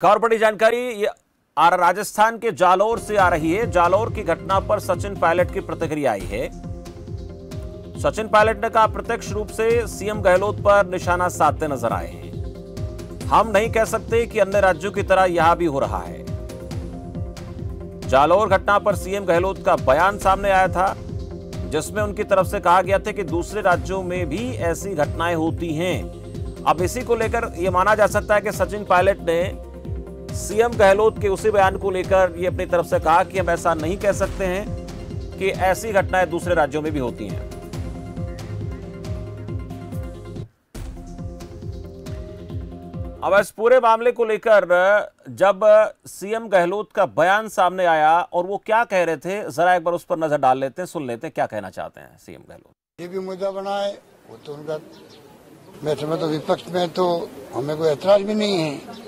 और बड़ी जानकारी ये राजस्थान के जालोर से आ रही है। जालोर की घटना पर सचिन पायलट की प्रतिक्रिया आई है। सचिन पायलट ने कहा, प्रत्यक्ष रूप से सीएम गहलोत पर निशाना साधते नजर आए हैं। हम नहीं कह सकते कि अन्य राज्यों की तरह यहां भी हो रहा है। जालोर घटना पर सीएम गहलोत का बयान सामने आया था, जिसमें उनकी तरफ से कहा गया था कि दूसरे राज्यों में भी ऐसी घटनाएं होती हैं। अब इसी को लेकर यह माना जा सकता है कि सचिन पायलट ने सीएम गहलोत के उसी बयान को लेकर ये अपनी तरफ से कहा कि हम ऐसा नहीं कह सकते हैं कि ऐसी घटनाएं दूसरे राज्यों में भी होती हैं। अब इस पूरे मामले को लेकर जब सीएम गहलोत का बयान सामने आया और वो क्या कह रहे थे, जरा एक बार उस पर नजर डाल लेते हैं, सुन लेते हैं क्या कहना चाहते हैं सीएम गहलोत। ये भी मुद्दा बना है, वो तो उनका, मैं समझता हूं विपक्ष में तो हमें कोई ऐतराज भी नहीं है।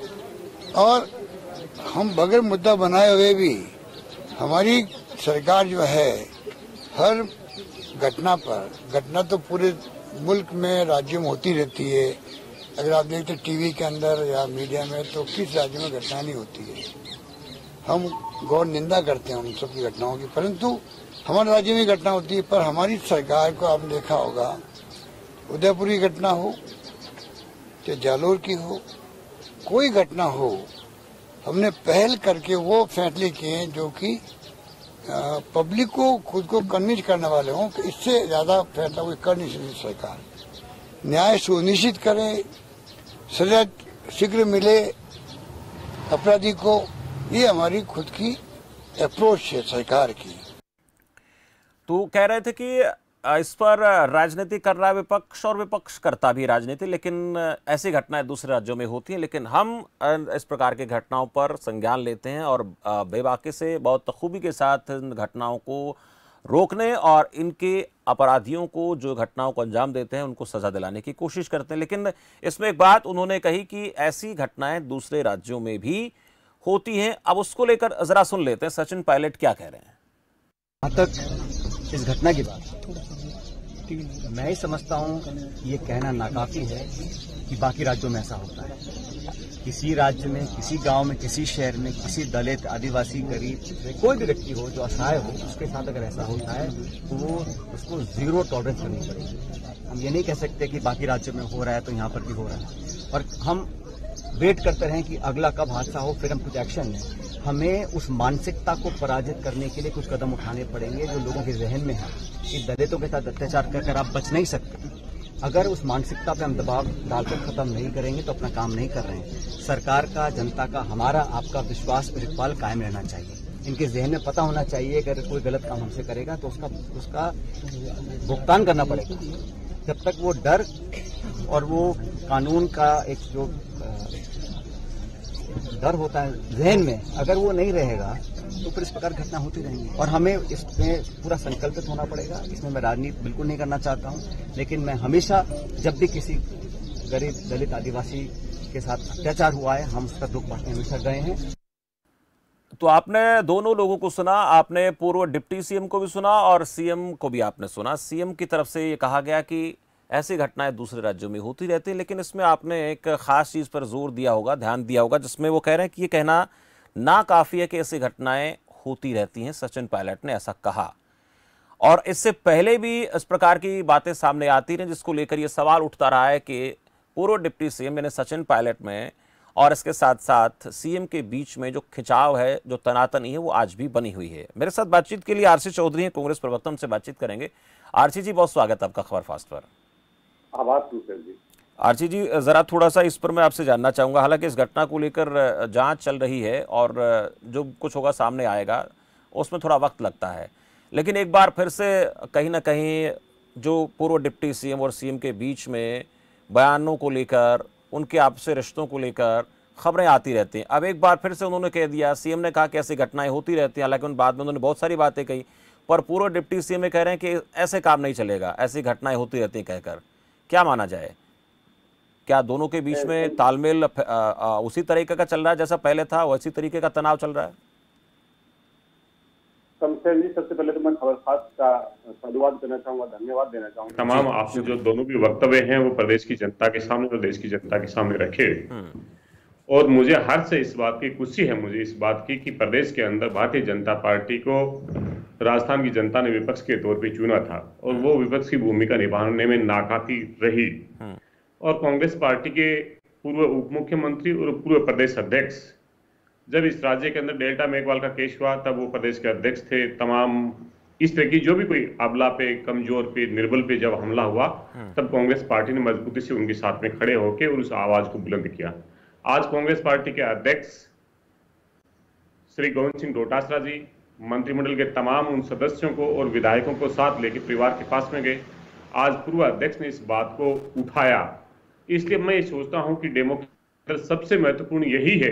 और हम बगैर मुद्दा बनाए हुए भी हमारी सरकार जो है हर घटना तो पूरे मुल्क में राज्यों में होती रहती है। अगर आप देखते टीवी के अंदर या मीडिया में तो किस राज्य में घटना नहीं होती है। हम गौर निंदा करते हैं उन सब की घटनाओं की, परंतु हमारे राज्य में घटना होती है। पर हमारी सरकार को आपने देखा होगा, उदयपुर की घटना हो चाहे जालोर की हो, कोई घटना हो, हमने पहल करके वो फैसले किए जो कि पब्लिक को खुद को कन्विंस करने वाले हों कि इससे ज्यादा फैसला कोई कर नहीं सकती। सरकार न्याय सुनिश्चित करे, सजा शीघ्र मिले अपराधी को, ये हमारी खुद की अप्रोच है सरकार की। तो कह रहे थे कि इस पर राजनीति कर रहा है विपक्ष और विपक्ष करता भी राजनीति, लेकिन ऐसी घटनाएं दूसरे राज्यों में होती हैं, लेकिन हम इस प्रकार की घटनाओं पर संज्ञान लेते हैं और बेबाकी से बहुत खूबी के साथ इन घटनाओं को रोकने और इनके अपराधियों को जो घटनाओं को अंजाम देते हैं उनको सजा दिलाने की कोशिश करते हैं। लेकिन इसमें एक बात उन्होंने कही कि ऐसी घटनाएं दूसरे राज्यों में भी होती हैं। अब उसको लेकर जरा सुन लेते हैं सचिन पायलट क्या कह रहे हैं। जहाँ तक इस घटना की बात, मैं ही समझता हूँ ये कहना नाकाफी है कि बाकी राज्यों में ऐसा होता है। किसी राज्य में, किसी गांव में, किसी शहर में, किसी दलित, आदिवासी, गरीब, कोई भी व्यक्ति हो जो असहाय हो, उसके साथ अगर ऐसा होता है तो वो उसको जीरो टॉलरेंस करनी पड़ेगी। हम ये नहीं कह सकते कि बाकी राज्यों में हो रहा है तो यहाँ पर भी हो रहा है, और हम वेट करते रहें कि अगला कब हादसा हो फिर हम कुछ एक्शन लें। हमें उस मानसिकता को पराजित करने के लिए कुछ कदम उठाने पड़ेंगे जो लोगों के जहन में है कि दलितों के साथ अत्याचार कर आप बच नहीं सकते। अगर उस मानसिकता पे हम दबाव डालकर खत्म नहीं करेंगे तो अपना काम नहीं कर रहे हैं। सरकार का, जनता का, हमारा, आपका विश्वास और इकबाल कायम रहना चाहिए। इनके जहन में पता होना चाहिए कि अगर कोई गलत काम हमसे करेगा तो उसका भुगतान करना पड़ेगा। जब तक वो डर और वो कानून का एक जो डर होता है जहन में, अगर वो नहीं रहेगा तो फिर इस प्रकार घटना होती रहेंगी। और हमें इसमें पूरा संकल्पित होना पड़ेगा। इसमें मैं राजनीति बिल्कुल नहीं करना चाहता हूं, लेकिन मैं हमेशा जब भी किसी गरीब, दलित, आदिवासी के साथ अत्याचार हुआ है, हम उसका दुख बांटने हमेशा गए हैं। तो आपने दोनों लोगों को सुना, आपने पूर्व डिप्टी सीएम को भी सुना और सीएम को भी आपने सुना। सीएम की तरफ से ये कहा गया कि ऐसी घटनाएं दूसरे राज्यों में होती रहती हैं, लेकिन इसमें आपने एक खास चीज पर जोर दिया होगा, ध्यान दिया होगा, जिसमें वो कह रहे हैं कि ये कहना ना काफी है कि ऐसी घटनाएं होती रहती हैं। सचिन पायलट ने ऐसा कहा और इससे पहले भी इस प्रकार की बातें सामने आती रही, जिसको लेकर यह सवाल उठता रहा है कि पूर्व डिप्टी सीएम यानी सचिन पायलट में और इसके साथ साथ सीएम के बीच में जो खिंचाव है, जो तनातनी है, वो आज भी बनी हुई है। मेरे साथ बातचीत के लिए आरसी चौधरी हैं, कांग्रेस प्रवक्ता, उनसे बातचीत करेंगे। आरसी जी, बहुत स्वागत है आपका खबर फास्ट पर। आरसी जी, जरा थोड़ा सा इस पर मैं आपसे जानना चाहूंगा। हालांकि इस घटना को लेकर जांच चल रही है और जो कुछ होगा सामने आएगा उसमें थोड़ा वक्त लगता है, लेकिन एक बार फिर से कहीं ना कहीं जो पूर्व डिप्टी सीएम और सीएम के बीच में बयानों को लेकर, उनके आपसी रिश्तों को लेकर खबरें आती रहती हैं। अब एक बार फिर से उन्होंने कह दिया, सीएम ने कहा कि ऐसी घटनाएं होती रहती हैं, हालांकि बाद में उन्होंने बहुत सारी बातें कही, पर पूर्व डिप्टी सीएम कह रहे हैं कि ऐसे काम नहीं चलेगा, ऐसी घटनाएं होती रहती हैं कहकर। क्या माना जाए? क्या दोनों के बीच में तालमेल उसी तरीके का चल रहा है जैसा पहले था, वैसी तरीके का तनाव चल रहा है? शमशेर जी, सबसे पहले तो मैं खबर फास्ट का साधुवाद करना चाहूंगा, धन्यवाद देना चाहूंगा। तमाम आपने जो दोनों भी वक्तव्य हैं वो प्रदेश की जनता के सामने और देश की जनता के सामने रखे, और मुझे हर्ष से इस बात की खुशी है, मुझे इस बात की कि प्रदेश के अंदर भारतीय जनता पार्टी को राजस्थान की जनता ने विपक्ष के तौर पे चुना था और वो विपक्ष की भूमिका निभाने में नाकाफी रही। और कांग्रेस पार्टी के पूर्व उप मुख्यमंत्री और पूर्व प्रदेश अध्यक्ष, जब इस राज्य के अंदर डेल्टा मेघवाल का केस हुआ तब वो प्रदेश के अध्यक्ष थे। तमाम इस तरह की जो भी कोई अबला पे, कमजोर पे, निर्बल पे जब हमला हुआ तब कांग्रेस पार्टी ने मजबूती से उनके साथ में खड़े होकर उस आवाज को बुलंद किया। आज कांग्रेस पार्टी के अध्यक्ष श्री गोविंद सिंह डोटासरा जी मंत्रिमंडल के तमाम उन सदस्यों को और विधायकों को साथ लेकर परिवार के पास में गए। आज पूर्व अध्यक्ष ने इस बात को उठाया। इसलिए मैं ये सोचता हूं कि डेमोक्रेसी सबसे महत्वपूर्ण यही है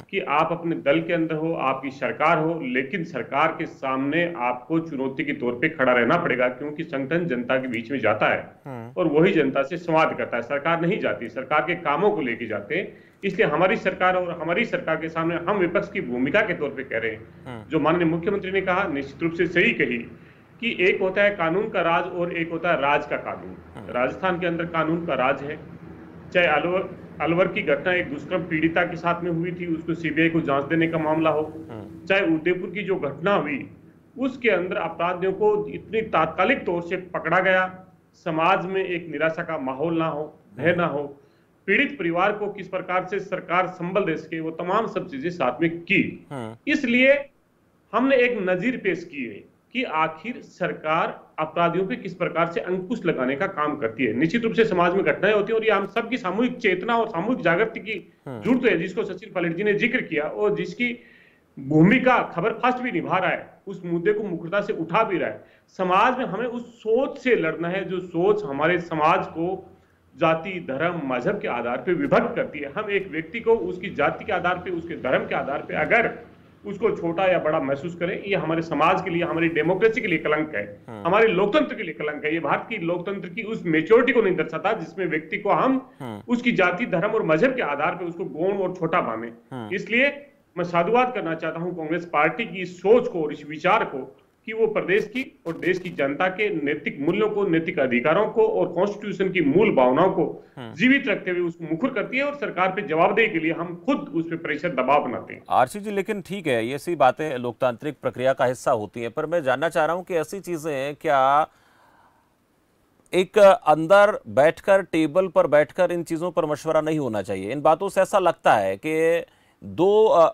कि आप अपने दल के अंदर हो, आपकी सरकार हो, लेकिन सरकार के सामने आपको चुनौती के तौर पे खड़ा रहना पड़ेगा, क्योंकि संगठन जनता के बीच में जाता है और वही जनता से संवाद करता है। सरकार नहीं जाती, सरकार के कामों को लेके जाते हैं। इसलिए हमारी सरकार और हमारी सरकार के सामने हम विपक्ष की भूमिका के तौर पे कह रहे हैं। जो माननीय मुख्यमंत्री ने कहा, निश्चित रूप से सही कही कि एक होता है कानून का राज और एक होता है राज का कानून। राजस्थान के अंदर कानून का राज है। चाहे अलवर की घटना एक दुष्कर्म पीड़िता के साथ में हुई थी, उसको सीबीआई को जांच देने का मामला हो, चाहे उदयपुर की जो घटना हुई उसके अंदर अपराधियों को इतनी तात्कालिक तौर से पकड़ा गया, समाज में एक निराशा का माहौल ना हो, भय ना हो, पीड़ित परिवार को किस प्रकार से सरकार संबल दे सके, वो तमाम सब चीजें साथ में की। इसलिए हमने एक नजीर पेश की है कि आखिर सरकार अपराधियों पे किस प्रकार से अंकुश लगाने का काम करती है। निश्चित रूप से समाज में घटनाएं होती हैं और ये हम सबकी सामूहिक चेतना और सामूहिक जागृति की जरूरत है, जिसको सचिन पायलट जी ने जिक्र किया और जिसकी भूमिका खबर फास्ट भी निभा रहा है, उस मुद्दे को मुखरता से उठा भी रहा है। समाज में हमें उस सोच से लड़ना है जो सोच हमारे समाज को जाति, धर्म, मजहब के आधार पर विभक्त करती है। हम एक व्यक्ति को उसकी जाति के आधार पर, उसके धर्म के आधार पर अगर उसको छोटा या बड़ा महसूस करें, ये हमारे समाज के लिए, हमारी डेमोक्रेसी के लिए कलंक है, हमारे लोकतंत्र के लिए कलंक है। ये भारत की लोकतंत्र की उस मेच्योरिटी को नहीं दर्शाता जिसमें व्यक्ति को हम उसकी जाति, धर्म और मजहब के आधार पर उसको गौण और छोटा माने। इसलिए मैं साधुवाद करना चाहता हूं कांग्रेस पार्टी की इस सोच को और इस विचार को कि वो प्रदेश की और देश की जनता के नैतिक मूल्यों को, नैतिक अधिकारों को और कॉन्स्टिट्यूशन की मूल भावनाओं को जीवित रखते हुए उसको मुखर करती है और सरकार पे जवाबदेही के लिए हम खुद उस पर प्रेशर, दबाव बनाते हैं। आरसी जी, लेकिन ठीक है, ये सी बातें लोकतांत्रिक प्रक्रिया का हिस्सा होती हैं, पर मैं जानना चाह रहा हूं कि ऐसी चीजें क्या एक अंदर बैठकर, टेबल पर बैठकर इन चीजों पर मशवरा नहीं होना चाहिए? इन बातों से ऐसा लगता है कि दो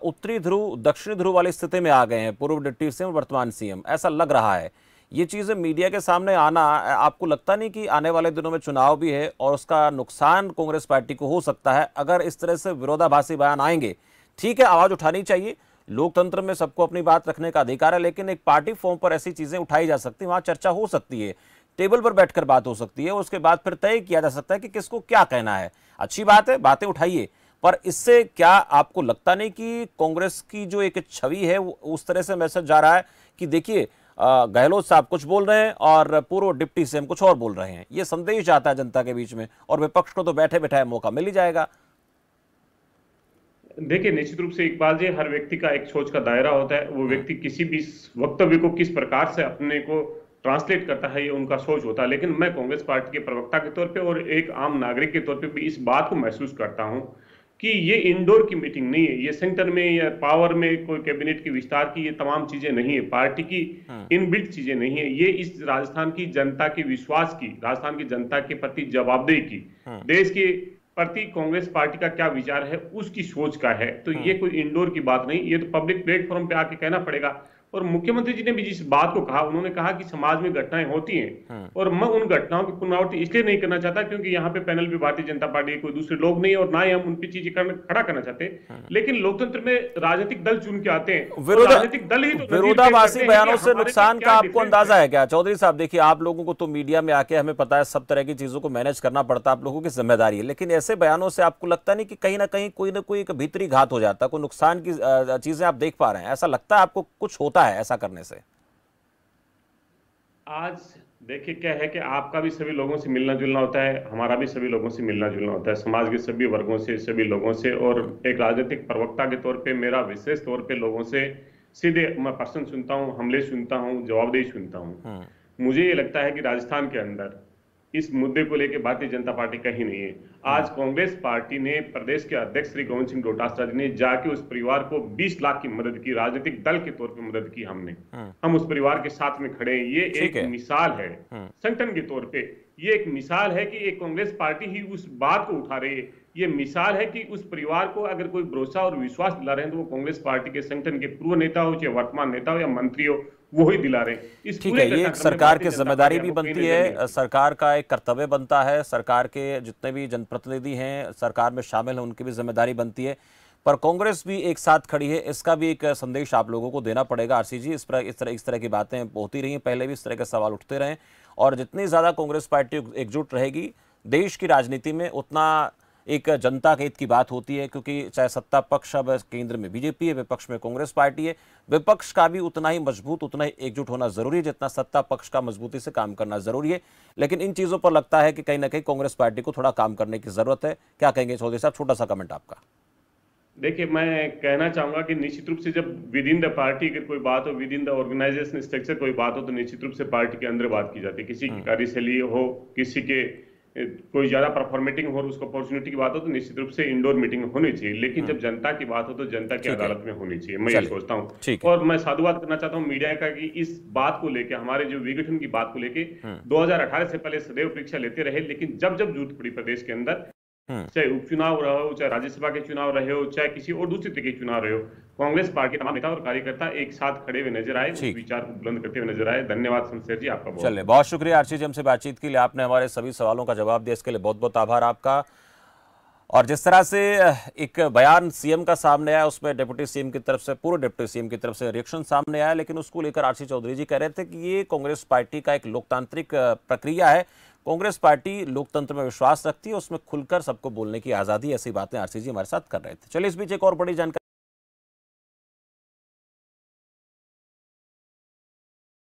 उत्तरी ध्रुव दक्षिणी ध्रुव वाली स्थिति में आ गए हैं, पूर्व डिप्टी सीएम, वर्तमान सीएम, ऐसा लग रहा है। ये चीजें मीडिया के सामने आना, आपको लगता नहीं कि आने वाले दिनों में चुनाव भी है और उसका नुकसान कांग्रेस पार्टी को हो सकता है अगर इस तरह से विरोधाभासी बयान आएंगे? ठीक है, आवाज उठानी चाहिए, लोकतंत्र में सबको अपनी बात रखने का अधिकार है, लेकिन एक पार्टी फॉर्म पर ऐसी चीजें उठाई जा सकती है, वहां चर्चा हो सकती है, टेबल पर बैठकर बात हो सकती है, उसके बाद फिर तय किया जा सकता है कि किसको क्या कहना है। अच्छी बात है, बातें उठाइए, पर इससे क्या आपको लगता नहीं कि कांग्रेस की जो एक छवि है उस तरह से मैसेज जा रहा है कि देखिए गहलोत साहब कुछ बोल रहे हैं और पूर्व डिप्टी सीएम कुछ और बोल रहे हैं? ये संदेश आता है जनता के बीच में और विपक्ष को तो बैठे बैठाए मौका मिल ही जाएगा। देखिए, निश्चित रूप से इकबाल जी, हर व्यक्ति का एक सोच का दायरा होता है। वो व्यक्ति किसी भी वक्तव्य को किस प्रकार से अपने को ट्रांसलेट करता है, ये उनका सोच होता है। लेकिन मैं कांग्रेस पार्टी के प्रवक्ता के तौर पे और एक आम नागरिक के तौर पे भी इस बात को महसूस करता हूं कि ये इंडोर की मीटिंग नहीं है, ये सेंटर में या पावर में कोई कैबिनेट के विस्तार की ये तमाम चीजें नहीं है, पार्टी की इनबिल्ट चीजें नहीं है। ये इस राजस्थान की जनता के विश्वास की, राजस्थान की जनता के प्रति जवाबदेही की, देश के प्रति कांग्रेस पार्टी का क्या विचार है उसकी सोच का है। तो ये कोई इंडोर की बात नहीं, ये तो पब्लिक प्लेटफॉर्म पे आके कहना पड़ेगा। और मुख्यमंत्री जी ने भी जिस बात को कहा, उन्होंने कहा कि समाज में घटनाएं होती हैं और मैं उन घटनाओं की पुनरावृत्ति इसलिए नहीं करना चाहता क्योंकि यहाँ पे पैनल भी भारतीय जनता पार्टी कोई दूसरे लोग नहीं और ना ही हम उन पे चीजें खड़ा करना चाहते। लेकिन लोकतंत्र में राजनीतिक दल चुन के आते हैं, राजनीतिक दल ही तो विरोधाभासी बयानों से नुकसान का आपको अंदाजा है क्या? चौधरी साहब, देखिए, आप लोगों को तो मीडिया में आके हमें पता है सब तरह की चीजों को मैनेज करना पड़ता है, आप लोगों की जिम्मेदारी है, लेकिन ऐसे बयानों से आपको लगता नहीं कि कहीं ना कहीं कोई ना कोई भीतरी घात हो जाता है, कोई नुकसान की चीजें आप देख पा रहे हैं? ऐसा लगता है आपको कुछ होता है ऐसा करने से? आज देखिए क्या है कि आपका भी सभी लोगों से मिलना जुलना होता है, हमारा भी सभी लोगों से मिलना जुलना होता है, समाज के सभी वर्गों से, सभी लोगों से। और एक राजनीतिक प्रवक्ता के तौर पे मेरा विशेष तौर पे लोगों से सीधे मैं प्रश्न सुनता हूं, हमले सुनता हूं, जवाबदेही सुनता हूं। मुझे ये लगता है कि राजस्थान के अंदर इस मुद्दे को लेकर भारतीय जनता पार्टी कहीं नहीं है। आज कांग्रेस पार्टी ने प्रदेश के अध्यक्ष श्री गोविंद सिंह डोटासरा जी ने जाके उस परिवार को 20 लाख की मदद की, राजनीतिक दल के तौर पे मदद की हमने। हम उस परिवार के साथ में खड़े हैं। ये एक मिसाल है संगठन के तौर पे, ये एक मिसाल है कि एक कांग्रेस पार्टी ही उस बात को उठा रही है। ये मिसाल है कि उस परिवार को अगर कोई भरोसा और विश्वास दिला रहे हैं तो वो कांग्रेस पार्टी के संगठन के पूर्व नेता हो, चाहे वर्तमान नेता हो या मंत्री हो, वो ही दिला रहे हैं। ठीक है, ये एक सरकार की जिम्मेदारी भी बनती है, सरकार का एक कर्तव्य बनता है, सरकार के जितने भी जनप्रतिनिधि हैं सरकार में शामिल हैं उनकी भी जिम्मेदारी बनती है, पर कांग्रेस भी एक साथ खड़ी है, इसका भी एक संदेश आप लोगों को देना पड़ेगा। आरसी जी, इस तरह की बातें होती रही हैं, पहले भी इस तरह के सवाल उठते रहे, और जितनी ज्यादा कांग्रेस पार्टी एकजुट रहेगी देश की राजनीति में उतना एक जनता के हित की बात होती है, क्योंकि चाहे सत्ता पक्ष अब केंद्र में बीजेपी है, विपक्ष में कांग्रेस पार्टी है, विपक्ष का भी उतना ही मजबूत, उतना ही एकजुट होना जरूरी है जितना सत्ता पक्ष का मजबूती से काम करना जरूरी है। लेकिन इन चीजों पर लगता है कि कहीं ना कहीं कांग्रेस पार्टी को थोड़ा काम करने की जरूरत है। क्या कहेंगे चौधरी साहब, छोटा सा कमेंट आपका। देखिए, मैं कहना चाहूंगा कि निश्चित रूप से जब विद इन द पार्टी अगर कोई बात हो, within the organization structure कोई बात हो, तो निश्चित रूप से पार्टी के अंदर बात की जाती है। किसी की कार्यशैली हो, किसी के कोई ज्यादा परफॉर्मेटिंग हो, उसको अपॉर्चुनिटी की बात हो, तो निश्चित रूप से इंडोर मीटिंग होनी चाहिए। लेकिन जब जनता की बात हो तो जनता की अदालत में होनी चाहिए, मैं ये सोचता हूँ। और मैं साधुवाद करना चाहता हूँ मीडिया का कि इस बात को लेकर, हमारे जो विघटन की बात को लेकर 2018 से पहले सदैव परीक्षा लेते रहे, लेकिन जब जब जरूरत पड़ी प्रदेश के अंदर, चाहे उपचुनाव रहे हो, चाहे राज्यसभा के चुनाव रहे हो, चाहे किसी और दूसरे तरह के चुनाव रहे हो, कांग्रेस पार्टी के तमाम नेता और कार्यकर्ता एक साथ खड़े हुए नजर आए, उस विचार को बुलंद करते हुए नजर आए। धन्यवाद शमशेर जी, आपका बहुत। चलिए, बहुत शुक्रिया आरसी जी, हमसे बातचीत के लिए, आपने हमारे सभी सवालों का जवाब दिया, इसके लिए बहुत बहुत आभार आपका। और जिस तरह से एक बयान सीएम का सामने आया, उसमें डिप्टी सीएम की तरफ से, पूर्व डिप्टी सीएम की तरफ से रिएक्शन सामने आया, लेकिन उसको लेकर आरसी चौधरी जी कह रहे थे कि ये कांग्रेस पार्टी का एक लोकतांत्रिक प्रक्रिया है, कांग्रेस पार्टी लोकतंत्र में विश्वास रखती है, उसमें खुलकर सबको बोलने की आजादी, ऐसी बातें आरसी जी हमारे साथ कर रहे थे। चलिए, इस बीच एक और बड़ी जानकारी